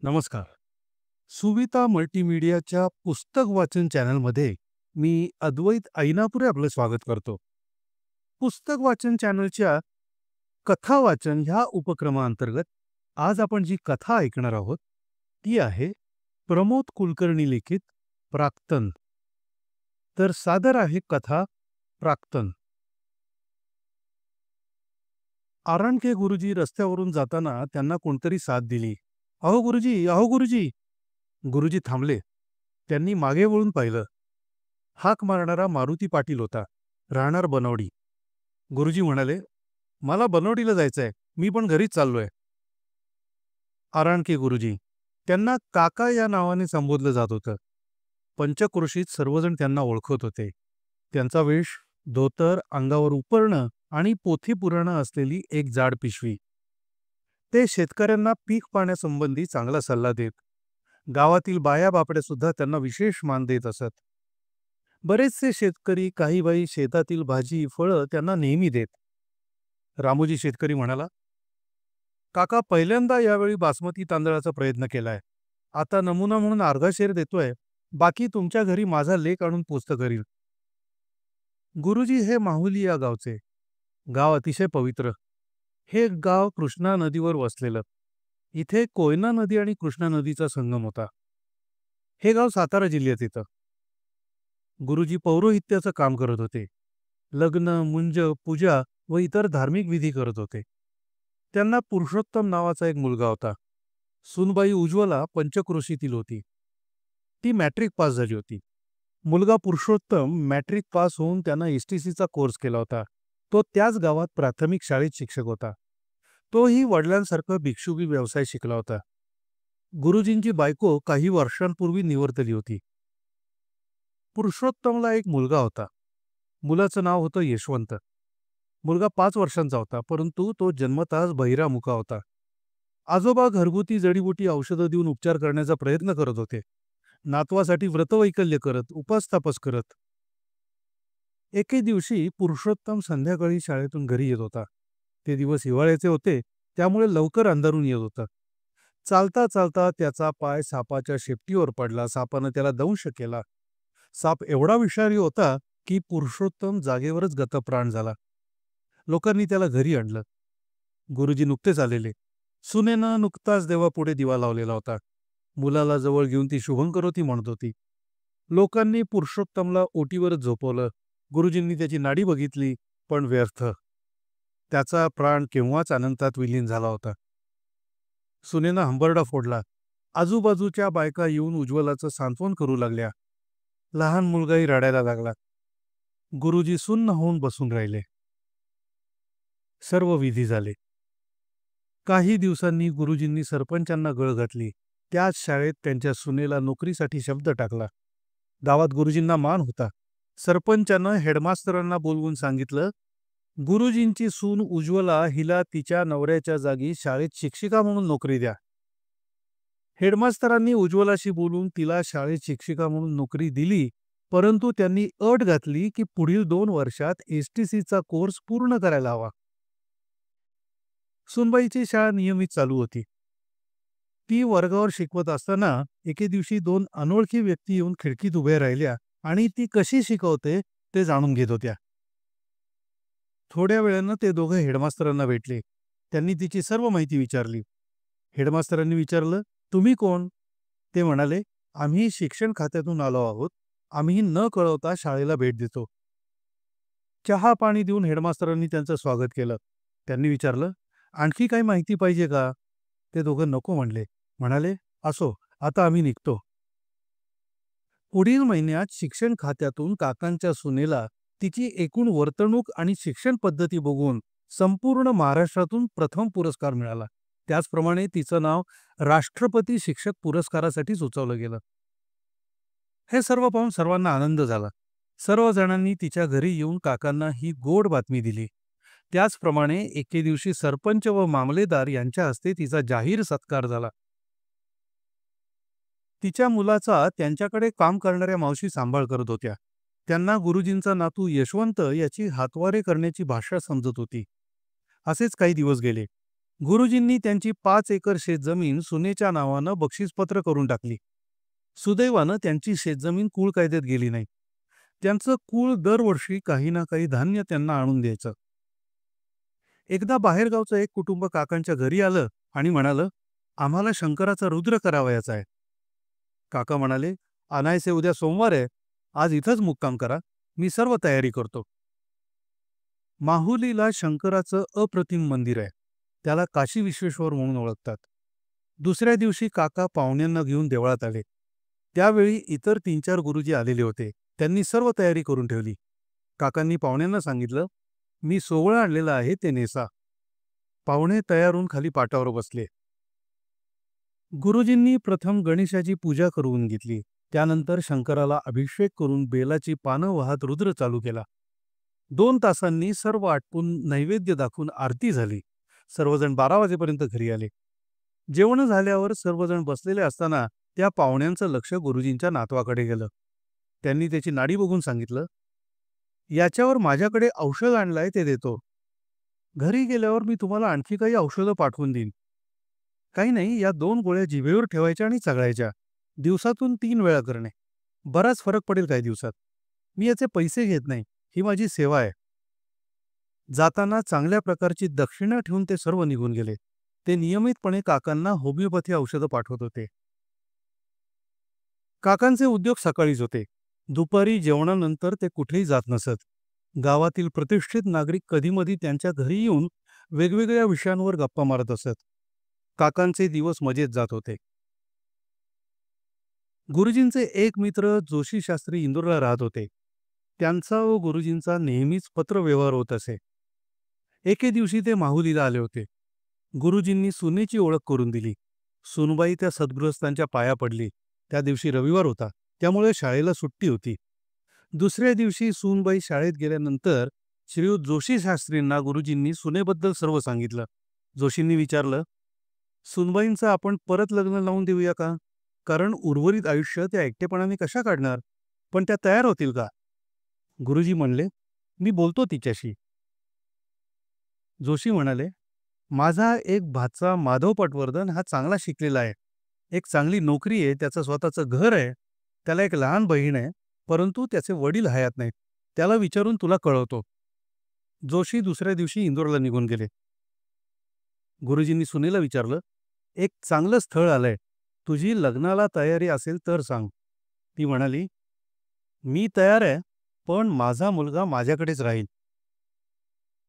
नमस्कार. सुविधा मल्टीमीडियाच्या पुस्तक वाचन चॅनलमध्ये मी अद्वैत ऐनापुरे आपलं स्वागत करतो. पुस्तक वाचन चॅनलच्या कथा वाचन ह्या उपक्रमाअंतर्गत आज आपण जी कथा ऐकणार आहोत ती आहे प्रमोद कुलकर्णी लिखित प्राक्तन. तर सादर आहे कथा प्राक्तन. आरणके गुरुजी रस्त्यावरून जाताना त्यांना कोणतरी साथ दिली. "अहो गुरुजी, अहो गुरुजी." गुरुजी थांबले. त्यांनी मागे वळून पाहिलं. हाक मारणारा मारुती पाटील होता, राहणार बनवडी. गुरुजी म्हणाले, "मला बनवडीला जायचंय, मी पण घरीच चाललोय." आराणके गुरुजी. त्यांना काका या नावाने संबोधलं जात होतं. पंचक्रोशीत सर्वजण त्यांना ओळखत होते. त्यांचा वेश, धोतर, अंगावर उपरणं आणि पोथी पुराणं असलेली एक जाड पिशवी. ते शेतकऱ्यांना पीक पाण्यासंबंधी चांगला सल्ला देत. गावातील बाया बापड्या सुद्धा त्यांना विशेष मान देत असत. बरेचसे शेतकरी, काही बाई शेतातील भाजी फळं त्यांना नेहमी देत. रामोजी शेतकरी म्हणाला, "काका, पहिल्यांदा यावेळी बासमती तांदळाचा प्रयत्न केलाय. आता नमुना म्हणून अर्धा शेर देतोय, बाकी तुमच्या घरी माझा लेक आणून पोचतं करील." गुरुजी हे माहुली या गावचे. गाव अतिशय पवित्र. हे गाव कृष्णा नदीवर वसलेलं. इथे कोयना नदी आणि कृष्णा नदीचा संगम होता. हे गाव सातारा जिल्ह्यात येतं. गुरुजी पौरोहित्याचं काम करत होते. लग्न, मुंज, पूजा व इतर धार्मिक विधी करत होते. त्यांना पुरुषोत्तम नावाचा एक मुलगा होता. सुनबाई उज्ज्वला पंचक्रोशीतील होती. ती मॅट्रिक पास झाली होती. मुलगा पुरुषोत्तम मॅट्रिक पास होऊन त्यानं एसटीसीचा कोर्स केला होता. तो त्याच गावात प्राथमिक शाळेत शिक्षक होता. तोही वडिलांसारखं भिक्षुकी व्यवसाय शिकला होता. गुरुजींची बायको काही वर्षांपूर्वी निवर्तली होती. पुरुषोत्तमला एक मुलगा होता. मुलाचं नाव होतं यशवंत. मुलगा 5 वर्षांचा होता, परंतु तो जन्मतःच बहिरामुखा होता. आजोबा घरगुती जडीबुटी औषधं देऊन उपचार करण्याचा प्रयत्न करत होते. नातवासाठी व्रतवैकल्य करत, उपास-तापास करत. एके दिवशी पुरुषोत्तम संध्याकाळी शाळेतून घरी येत होता. ते दिवस हिवाळ्याचे होते, त्यामुळे लवकर अंधारून येत होतं. चालता चालता त्याचा पाय सापाच्या शेपटीवर पडला. सापानं त्याला दंश केला. साप एवढा विषारी होता की पुरुषोत्तम जागेवरच गतप्राण झाला. लोकांनी त्याला घरी आणलं. गुरुजी नुकतेच आलेले. सुनेनं नुकताच देवापुढे दिवा लावलेला होता. मुलाला जवळ घेऊन ती शुभंकरोती म्हणत होती. लोकांनी पुरुषोत्तमला ओटीवरच झोपवलं. गुरुजींनी त्याची नाडी बघितली, पण व्यर्थ. त्याचा प्राण केव्हाच अनंतात विलीन झाला होता. सुनेनं हंबरडा फोडला. आजूबाजूच्या बायका येऊन उज्ज्वलाचं सांत्वन करू लागल्या. लहान मुलगाही रडायला लागला. गुरुजी सुन्न होऊन बसून राहिले. सर्व विधी झाले. काही दिवसांनी गुरुजींनी सरपंचांना गळ घातली. त्याच शाळेत त्यांच्या सुनेला नोकरीसाठी शब्द टाकला. गावात गुरुजींना मान होता. सरपंचानं हेडमास्तरांना बोलवून सांगितलं, गुरुजींची सून उज्ज्वला हिला तिच्या नवऱ्याच्या जागी शाळेत शिक्षिका म्हणून नोकरी द्या. हेडमास्तरांनी उज्ज्वलाशी बोलून तिला शाळेत शिक्षिका म्हणून नोकरी दिली, परंतु त्यांनी अट घातली की पुढील 2 वर्षात एसटीसीचा कोर्स पूर्ण करायला हवा. सुनबाईची शाळा नियमित चालू होती. ती वर्गावर शिकवत असताना एके दिवशी 2 अनोळखी व्यक्ती येऊन खिडकीत उभ्या राहिल्या आणि ती कशी शिकवते ते जाणून घेत होत्या. थोड्या वेळानं ते दोघं हेडमास्तरांना भेटले. त्यांनी तिची सर्व माहिती विचारली. हेडमास्तरांनी विचारलं, "तुम्ही कोण?" ते म्हणाले, "आम्ही शिक्षण खात्यातून आलो आहोत. आम्ही न कळवता शाळेला भेट देतो." चहा पाणी देऊन हेडमास्तरांनी त्यांचं स्वागत केलं. त्यांनी विचारलं, "आणखी काही माहिती पाहिजे का?" ते दोघं नको म्हणले. म्हणाले, "असो, आता आम्ही निघतो." पुढील महिन्यात शिक्षण खात्यातून काकांच्या सुनेला तिची एकूण वर्तणूक आणि शिक्षण पद्धती बघून संपूर्ण महाराष्ट्रातून प्रथम पुरस्कार मिळाला. त्याचप्रमाणे तिचं नाव राष्ट्रपती शिक्षक पुरस्कारासाठी सुचवलं गेलं. हे सर्व पाहून सर्वांना आनंद झाला. सर्वजणांनी तिच्या घरी येऊन काकांना ही गोड बातमी दिली. त्याचप्रमाणे एके दिवशी सरपंच व मामलेदार यांच्या हस्ते तिचा जाहीर सत्कार झाला. तिच्या मुलाचा त्यांच्याकडे काम करणाऱ्या मावशी सांभाळ करत होत्या. त्यांना गुरुजींचा नातू यशवंत याची हातवारे करण्याची भाषा समजत होती. असेच काही दिवस गेले. गुरुजींनी त्यांची 5 एकर शेतजमीन सुनेच्या नावानं बक्षीसपत्र करून टाकली. सुदैवानं त्यांची शेतजमीन कुळ कायद्यात गेली नाही. त्यांचं कुळ दरवर्षी काही ना काही धान्य त्यांना आणून द्यायचं. एकदा बाहेरगावचं एक कुटुंब काकांच्या घरी आलं आणि म्हणालं, आम्हाला शंकराचा रुद्र करावयाचा आहे. काका म्हणाले, आणायचे उद्या सोमवार आहे, आज इथंच मुक्काम करा, मी सर्व तयारी करतो. माहुलीला शंकराचं अप्रतिम मंदिर आहे. त्याला काशी विश्वेश्वर म्हणून ओळखतात. दुसऱ्या दिवशी काका पाहुण्यांना घेऊन देवळात आले. त्यावेळी इतर 3-4 गुरुजी आलेले होते. त्यांनी सर्व तयारी करून ठेवली. काकांनी पाहुण्यांना सांगितलं, मी सोवळं आणलेलं आहे, ते नेसा. पाहुणे तयार होऊन खाली पाटावर बसले. गुरुजींनी प्रथम गणेशाची पूजा करून घेतली. त्यानंतर शंकराला अभिषेक करून बेलाची पानं वाहत रुद्र चालू केला. 2 तासांनी सर्व आटपून नैवेद्य दाखवून आरती झाली. सर्वजण 12 वाजेपर्यंत घरी आले. जेवण झाल्यावर सर्वजण बसलेले असताना त्या पाहुण्यांचं लक्ष गुरुजींच्या नातवाकडे गेलं. त्यांनी त्याची नाडी बघून सांगितलं, याच्यावर माझ्याकडे औषध आणलंय, ते देतो. घरी गेल्यावर मी तुम्हाला आणखी काही औषधं पाठवून देईन. काही नाही, या 2 गोळ्या जिभेवर ठेवायच्या आणि चघळायच्या. दिवसातून 3 वेळा करणे. बराच फरक पडेल काही दिवसात. मी याचे पैसे घेत नाही, ही माझी सेवा आहे. जाताना चांगल्या प्रकारची दक्षिणा ठेवून ते सर्व निघून गेले. ते नियमितपणे काकांना होमिओपॅथी औषधं पाठवत होते. काकांचे उद्योग सकाळीच होते. दुपारी जेवणानंतर ते कुठेही जात नसत. गावातील प्रतिष्ठित नागरिक कधीमधी त्यांच्या घरी येऊन वेगवेगळ्या विषयांवर गप्पा मारत असत. काकांचे दिवस मजेत जात होते. गुरुजींचे एक मित्र जोशी शास्त्री इंदूरला राहत होते. त्यांचा व गुरुजींचा नेहमीच पत्रव्यवहार होत असे. एके दिवशी ते माहुलीला आले होते. गुरुजींनी सुनेची ओळख करून दिली. सुनबाई त्या सद्गृहस्थांच्या पाया पडली. त्या दिवशी रविवार होता, त्यामुळे शाळेला सुट्टी होती. दुसऱ्या दिवशी सूनबाई शाळेत गेल्यानंतर श्रीयुत जोशी शास्त्रींना गुरुजींनी सुनेबद्दल सर्व सांगितलं. जोशींनी विचारलं, सुनबाईंचं आपण परत लग्न लावून देऊया का? कारण उर्वरित आयुष्य त्या एकटेपणाने कशा काढणार? पण त्या तयार होतील का? गुरुजी म्हणले, मी बोलतो तिच्याशी. जोशी म्हणाले, माझा एक भाचा माधव पटवर्धन हा चांगला शिकलेला आहे. एक चांगली नोकरी आहे, त्याचं स्वतःचं घर आहे. त्याला एक लहान बहीण आहे, परंतु त्याचे वडील हयात नाहीत. त्याला विचारून तुला कळवतो. जोशी दुसऱ्या दिवशी इंदोरला निघून गेले. गुरुजींनी सुनेला विचारलं, एक चांगलं स्थळ आलंय, तुझी लग्नाला तयारी असेल तर सांग. ती म्हणाली, मी तयार आहे, पण माझा मुलगा माझ्याकडेच राहील.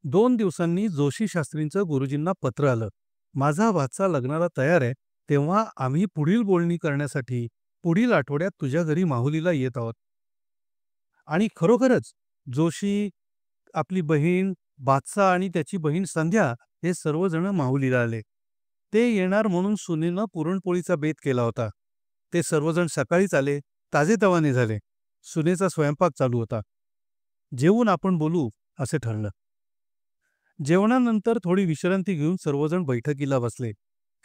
2 दिवसांनी जोशी शास्त्रींचं गुरुजींना पत्र आलं. माझा भाचा लग्नाला तयार आहे, तेव्हा आम्ही पुढील बोलणी करण्यासाठी पुढील आठवड्यात तुझ्या घरी माहुलीला येत आहोत. आणि खरोखरच जोशी, आपली बहीण, बादशाह आणि त्याची बहीण संध्या हे सर्वजण माहुलीला आले. ते येणार म्हणून सुनेनं पुरणपोळीचा बेत केला होता. ते सर्वजण सकाळीच आले, ताजेतवाने झाले. सुनेचा स्वयंपाक चालू होता. जेवून आपण बोलू असे ठरलं. जेवणानंतर थोडी विश्रांती घेऊन सर्वजण बैठकीला बसले.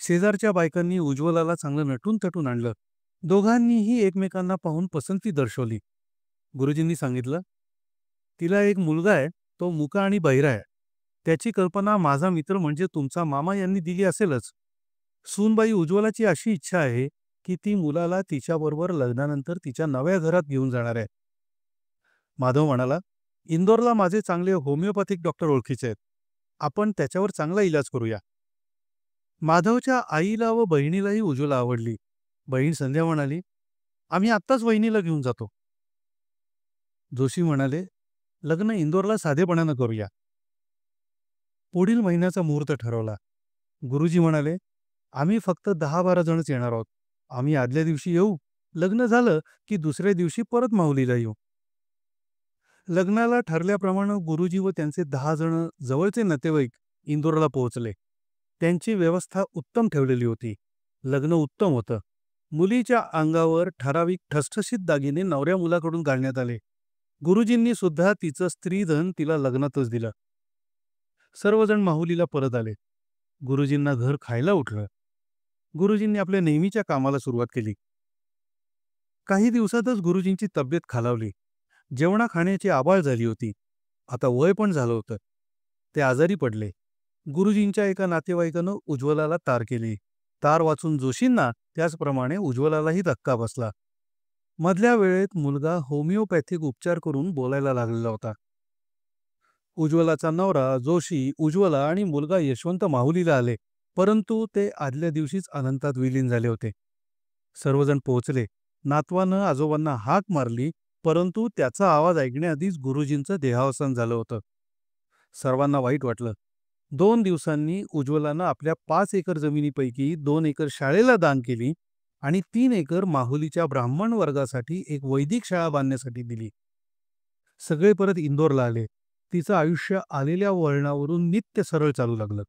शेजारच्या बायकांनी उज्ज्वलाला चांगलं नटून तटून आणलं. दोघांनीही एकमेकांना पाहून पसंती दर्शवली. गुरुजींनी सांगितलं, तिला एक मुलगा आहे, तो मुका आणि बहिरा आहे. त्याची कल्पना माझा मित्र म्हणजे तुमचा मामा यांनी दिली असेलच. सूनबाई उज्ज्वलाची अशी इच्छा आहे की ती मुलाला तिच्याबरोबर लग्नानंतर तिच्या नव्या घरात घेऊन जाणार आहे. माधव म्हणाला, इंदोरला माझे चांगले होमिओपॅथिक डॉक्टर ओळखीचे आहेत. आपण त्याच्यावर चांगला इलाज करूया. माधवच्या आईला व बहिणीलाही उज्ज्वला आवडली. बहीण संध्या म्हणाली, आम्ही आत्ताच वहिनीला घेऊन जातो. जोशी म्हणाले, लग्न इंदोरला साधेपणानं करूया. पुढील महिन्याचा मुहूर्त ठरवला. गुरुजी म्हणाले, आम्ही फक्त 10-12 जणच येणार आहोत. आम्ही आदल्या दिवशी येऊ, लग्न झालं की दुसऱ्या दिवशी परत माहुलीला येऊ. लग्नाला ठरल्याप्रमाणे गुरुजी व त्यांचे 10 जण जवळचे नातेवाईक इंदोरला पोहोचले. त्यांची व्यवस्था उत्तम ठेवलेली होती. लग्न उत्तम होतं. मुलीच्या अंगावर ठराविक ठसठशीत दागिने नवऱ्या मुलाकडून घालण्यात आले. गुरुजींनी सुद्धा तिचं स्त्रीधन तिला लग्नातच दिलं. सर्वजण माहुलीला परत आले. गुरुजींना घर खायला उठलं. गुरुजींनी आपल्या नेहमीच्या कामाला सुरुवात केली. काही दिवसातच गुरुजींची तब्येत खालावली. जेवणा खाण्याची आबाळ झाली होती. आता वय पण झालं होतं. ते आजारी पडले. गुरुजींच्या एका नातेवाईकानं उज्ज्वलाला तार केली. तार वाचून जोशींना त्याचप्रमाणे उज्ज्वलालाही धक्का बसला. मधल्या वेळेत मुलगा होमिओपॅथिक उपचार करून बोलायला लागलेला होता. उज्ज्वलाचा नवरा जोशी, उज्ज्वला आणि मुलगा यशवंत माहुलीला आले, परंतु ते आदल्या दिवशीच अनंतात विलीन झाले होते. सर्वजण पोहोचले. नातवानं आजोबांना हाक मारली, परंतु त्याचा आवाज ऐकण्याआधीच गुरुजींचं देहावसान झालं होतं. सर्वांना वाईट वाटलं. 2 दिवसांनी उज्ज्वलानं आपल्या 5 एकर जमिनीपैकी 2 एकर शाळेला दान केली आणि 3 एकर माहुलीच्या ब्राह्मण वर्गासाठी एक वैदिक शाळा बांधण्यासाठी दिली. सगळे परत इंदोरला आले. तिचं आयुष्य आलेल्या वळणावरून नित्य सरळ चालू लागलं.